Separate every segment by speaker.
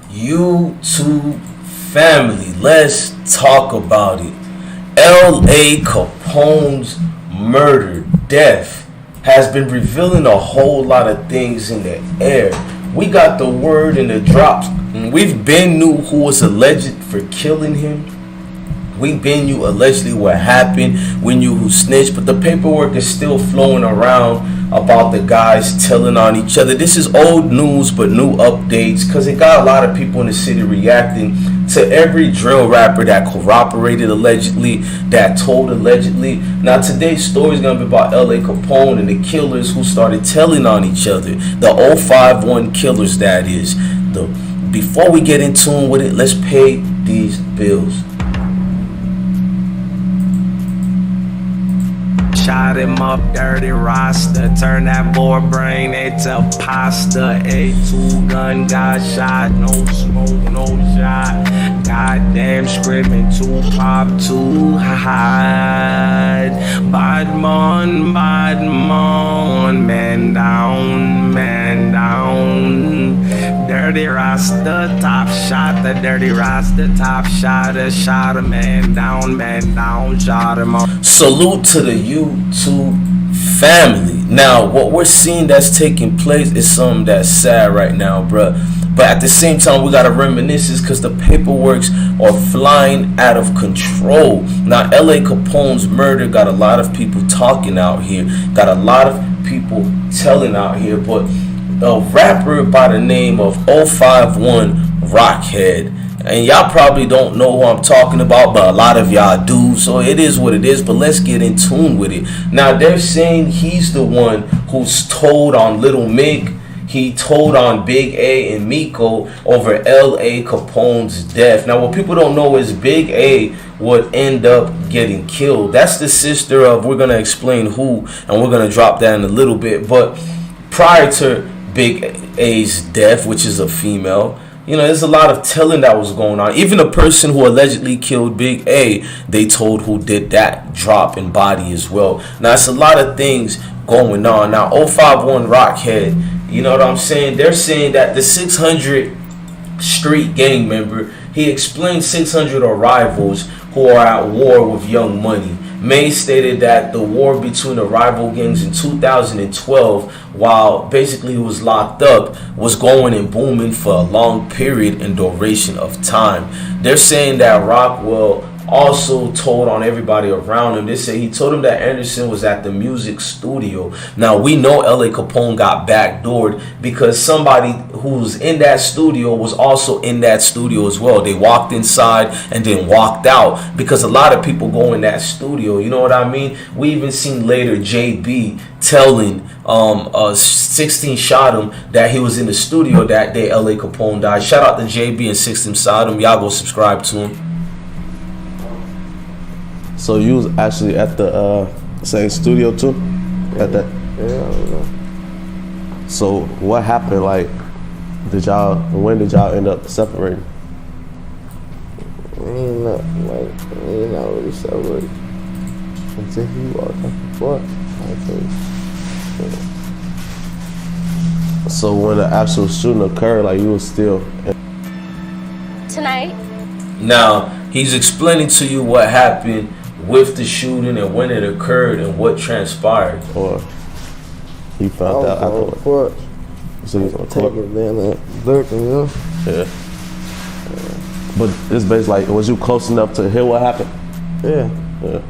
Speaker 1: YouTube family, let's talk about it. L.A. Capone's murder, death, has been revealing a whole lot of things in the air. We got the word in the drops. We've been knew who was alleged for killing him. We been you allegedly what happened. We knew who snitched, but the paperwork is still flowing around about the guys telling on each other. This is old news, but new updates, because it got a lot of people in the city reacting to every drill rapper that corroborated allegedly, that told allegedly. Now today's story is gonna be about L.A. Capone and the killers who started telling on each other. The 051 killers, that is. Before we get in tune with it, let's pay these bills.
Speaker 2: Shot him up, dirty roster. Turn that boy brain into pasta. A two-gun got shot. No smoke, no shot. Goddamn screaming too pop, too hot. Bad man, man down, man down. Dirty roster, top shot. The dirty roster, top shotter. Shot a man down, shot him up.
Speaker 1: Salute to the YouTube family. Now, what we're seeing that's taking place is something that's sad right now, bruh. But at the same time, we gotta reminisce because the paperworks are flying out of control. Now, L.A. Capone's murder got a lot of people talking out here, got a lot of people telling out here, but a rapper by the name of 051 Rockhead, and y'all probably don't know who I'm talking about, but a lot of y'all do, so it is what it is. But let's get in tune with it. Now, they're saying he's the one who's told on Little Mig. He told on Big A and Miko over L.A. Capone's death. Now, what people don't know is Big A would end up getting killed. That's the sister of, we're going to explain who, and we're going to drop that in a little bit. But prior to Big A's death, which is a female, you know, there's a lot of telling that was going on. Even the person who allegedly killed Big A, they told who did that drop in body as well. Now, it's a lot of things going on. Now, 051 Rockhead, you know what I'm saying? They're saying that the 600 street gang member, he explained 600 arrivals who are at war with Young Money. May stated that the war between the rival gangs in 2012, while basically he was locked up, was going and booming for a long period and duration of time. They're saying that Rockwell also told on everybody around him. They say he told him that Anderson was at the music studio. Now, we know L.A. Capone got backdoored because somebody who's in that studio was also in that studio as well. They walked inside and then walked out because a lot of people go in that studio. You know what I mean? We even seen later JB telling 16 shot him that he was in the studio that day L.A. Capone died. Shout out to JB and 16 shot him. Y'all go subscribe to him.
Speaker 3: So you was actually at the same studio too? At that?
Speaker 4: Yeah, I don't know.
Speaker 3: So what happened? Like, when did y'all end up separating?
Speaker 4: We ain't not really separated. Until he walked up before.
Speaker 3: So when the actual shooting occurred, like you was still
Speaker 5: tonight?
Speaker 1: Now, he's explaining to you what happened with the shooting and when it occurred and what transpired.
Speaker 3: Or he found out afterward. So he was on court.
Speaker 4: Lurking, you know?
Speaker 3: Yeah. But it's basically like, was you close enough to hear what happened?
Speaker 4: Yeah.
Speaker 3: Yeah.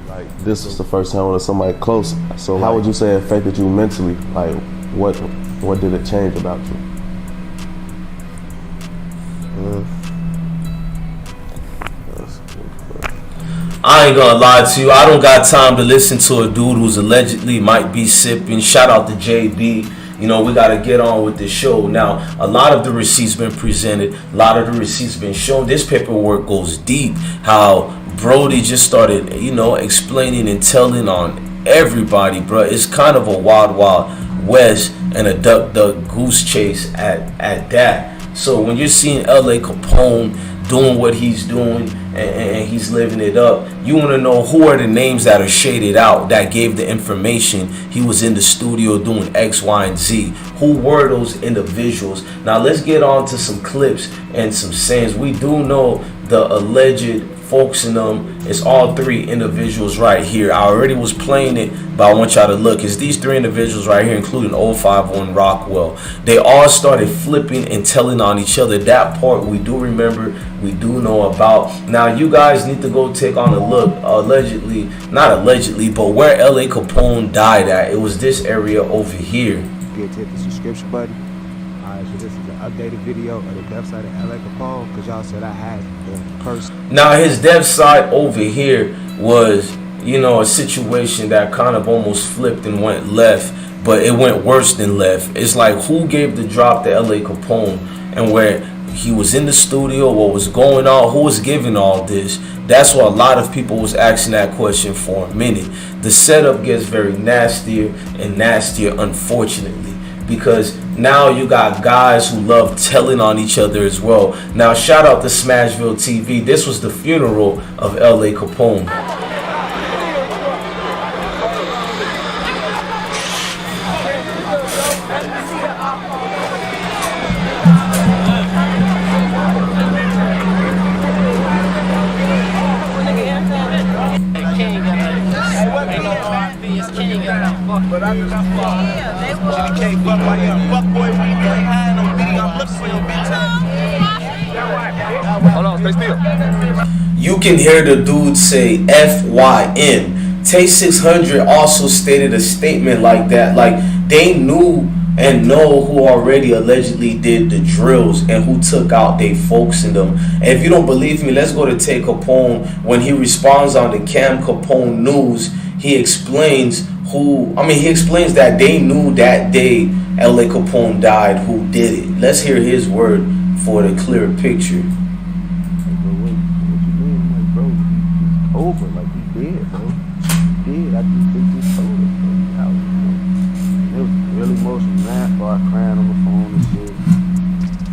Speaker 3: Like, this was the first time with somebody close. So how would you say it affected you mentally? Like, what did it change about you?
Speaker 1: I ain't gonna lie to you, I don't got time to listen to a dude who's allegedly might be sipping. Shout out to JB. You know, we gotta get on with the show. Now, a lot of the receipts been presented, a lot of the receipts been shown. This paperwork goes deep. How Brody just started, you know, explaining and telling on everybody, bro. It's kind of a wild west and a duck goose chase at that. So when you're seeing L.A. Capone doing what he's doing, and he's living it up. You want to know who are the names that are shaded out that gave the information he was in the studio doing X, Y, and Z. Who were those individuals? Now let's get on to some clips and some sayings. We do know the alleged folks in them. It's all three individuals right here. I already was playing it, but I want y'all to look. It's these three individuals right here, including 051 Rockwell. They all started flipping and telling on each other. That part we do remember, we do know about. Now you guys need to go take on a look. Allegedly, not allegedly, but where LA Capone died at. It was this area over here.
Speaker 5: Hit the subscription button. Alright, so this is an updated video of the death side of LA Capone, because y'all said I had the curse.
Speaker 1: Now his death side over here was, you know, a situation that kind of almost flipped and went left, but it went worse than left. It's like, who gave the drop to LA Capone, and where he was in the studio, what was going on, who was giving all this? That's what a lot of people was asking that question for a minute. The setup gets very nastier and nastier, unfortunately, because now you got guys who love telling on each other as well. Now shout out to Smashville TV. This was the funeral of LA Capone.
Speaker 6: But I just can't fuck my young fuck boy. We ain't had no beat. I'm looking for your bitch. Hold on, stay still.
Speaker 1: You can hear the dude say FYM. Tay 600 also stated a statement like that. Like, they knew and know who already allegedly did the drills and who took out they folks in them. And if you don't believe me, let's go to Tay Capone. When he responds on the Cam Capone news, he explains he explains that they knew that day LA Capone died who did it. Let's hear his word for the clear picture.
Speaker 4: What you mean? I'm like, bro, he's over. Like, he dead, bro. He dead. I just think he told us, bro. He out, it was really emotional, man. I crying on the phone and shit.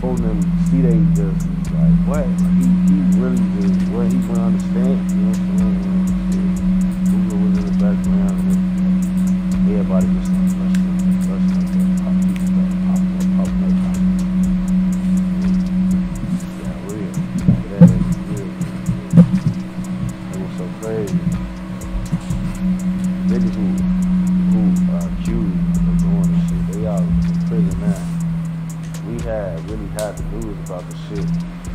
Speaker 4: Phone them, see they just like, what? Like, he really just, what he wouldn't understand, you know what I'm saying? Google was in the background. Everybody just starts rushing. Yeah, real. That is real. It was so crazy. Niggas who accused of doing this shit, they all in prison now. We really had the news about the shit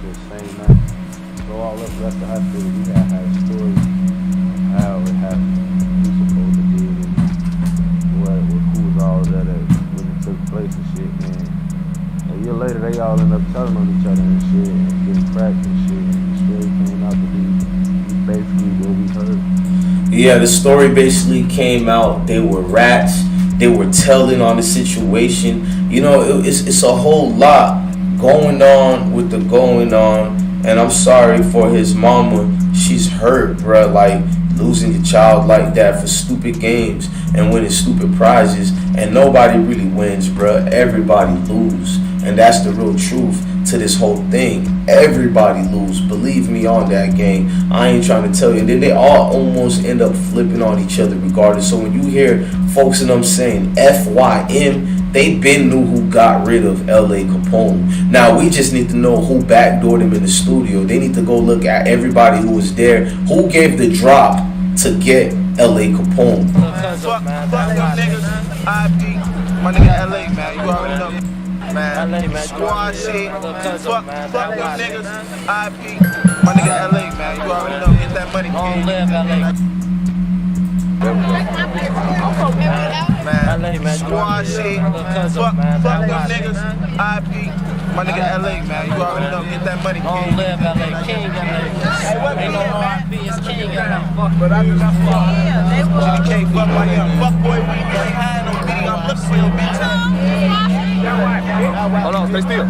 Speaker 4: this same night. So all of the rest of the hospital, we had stories of how it happened. We supposed to do it. Who was all that when it took place and shit, man. A year later, they all end up telling on each other and shit, and getting cracked and shit, and the story came out to be basically what we heard.
Speaker 1: Yeah, the story basically came out. They were rats. They were telling on the situation. You know, it's a whole lot going on with the going on, and I'm sorry for his mama. She's hurt, bruh. Like, losing a child like that for stupid games and winning stupid prizes, and nobody really wins, bruh. Everybody lose, and that's the real truth to this whole thing. Everybody lose, believe me on that game. I ain't trying to tell you. And then they all almost end up flipping on each other regardless. So when you hear folks in them saying FYM, they been knew who got rid of LA Capone. Now we just need to know who backdoored him in the studio. They need to go look at everybody who was there, who gave the drop to get LA Capone.
Speaker 6: Fuck them niggas. IP, my nigga LA, man. You already know. Man, squad shit. Fuck them niggas. IP, my nigga LA, man. You already know. Get that money, kid. Man, squad shit. Fuck them niggas. IP, my nigga LA, man. You already know. Get that money, kid.
Speaker 7: Live LA, King LA. Ain't no R&B, it's King LA.
Speaker 6: But I just can't fuck my young fuck boy. We ain't had no beat. I'm looking for your bitch. Hold on, stay still.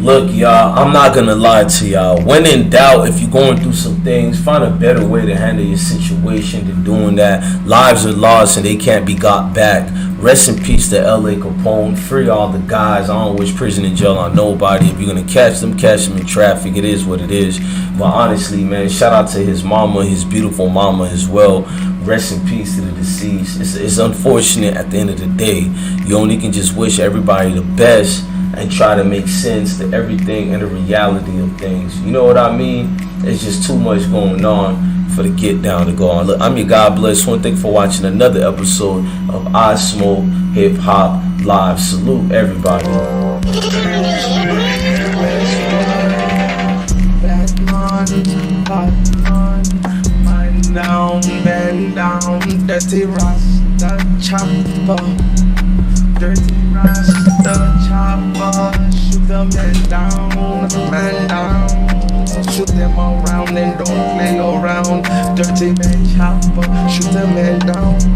Speaker 1: Look, y'all, I'm not gonna lie to y'all. When in doubt, if you're going through some things, find a better way to handle your situation than doing that. Lives are lost and they can't be got back. Rest in peace to L.A. Capone. Free all the guys. I don't wish prison and jail on nobody. If you're gonna catch them in traffic. It is what it is. But honestly, man, shout out to his mama, his beautiful mama as well. Rest in peace to the deceased. It's unfortunate at the end of the day. You only can just wish everybody the best and try to make sense to everything and the reality of things. You know what I mean? It's just too much going on for the get down to go on. Look, I'm your God bless. One thing for watching another episode of I Smoke Hip Hop Live. Salute everybody.
Speaker 2: Down, bend down, dirty rasta chopper. Dirty rasta chopper. Shoot them men down, man down. Shoot them around and don't play around. Dirty man chopper. Shoot them men down.